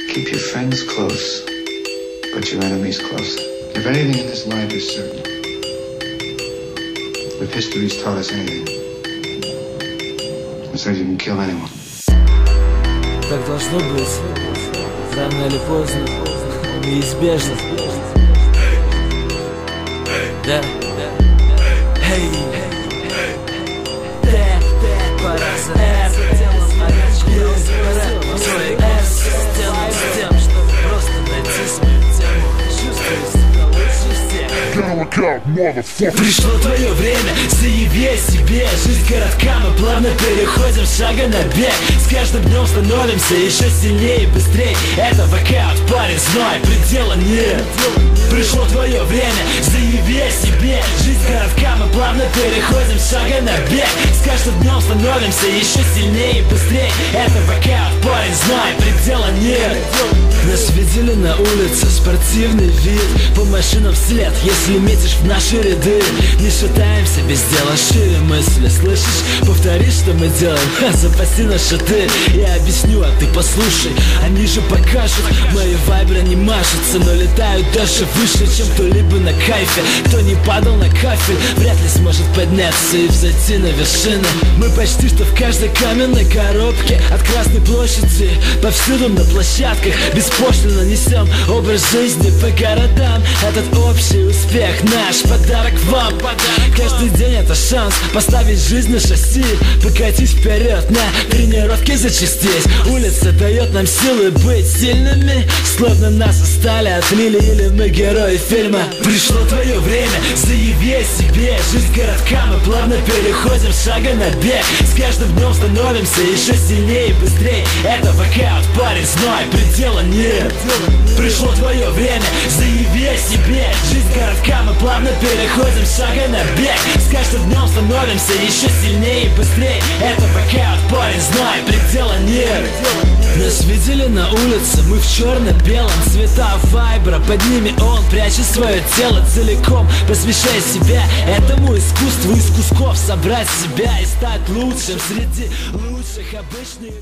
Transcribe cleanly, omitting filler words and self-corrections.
Keep your friends close, but your enemies closer. If anything in this life is certain, if history's taught us anything, it says you can kill anyone. Так должно быть, рано или поздно, неизбежно. Да, эй, пора за делом начать. Свой сделаем с тем, чтобы просто найти свою тему. Чувствую себя лучше всех. Пришло твое время, заяви о себе. Жизнь коротка, мы плавно переходим с шага на бег. С каждым днем становимся еще сильнее и быстрее. Это воркаут, парень, знай, предела нет. Пришло твое время, заяви о себе. Жизнь коротка, мы плавно переходим с шага на бег. С каждым днем становимся еще сильнее и быстрее. Это воркаут, парень, знай, предела нет. Нас видели на улице, спортивный вид. По машинам вслед, если метишь в наши ряды. Не шатаемся без дела, шире мысли, слышишь? Повтори, что мы делаем, запаси на шаты. Я объясню, а ты послушай. Они же покажут, мои вайбры не мажутся, но летают даже выше, чем кто-либо на кайфе. Кто не падал на кафель, вряд ли сможет подняться и взойти на вершины. Мы почти что в каждой каменной коробке. От Красной площади, повсюду на площадках. Беспошлино несем образ жизни по городам. Этот общий успех, наш подарок вам. Каждый день это шанс поставить жизнь на шасси. Покатись вперед, на тренировке зачастить. Улица дает нам силы быть сильными. Словно нас устали, отлили, или мы герои фильма. Пришло твое время, заяви о себе. Жизнь коротка, мы плавно переходим с шага на бег. С каждым днем становимся еще сильнее и быстрее. Это воркаут, парень, знай, предела нет. Пришло твое время, заяви о себе. Жизнь коротка, мы плавно переходим с шага на бег. С каждым днем становимся еще сильнее и быстрее. Это воркаут, парень, знай, предела нет. Нас видели на улице, мы в черно-белом. Цвета вайбра, под ними он прячет свое тело целиком, посвящая себя этому искусству. Из кусков собрать себя и стать лучшим среди лучших обычных.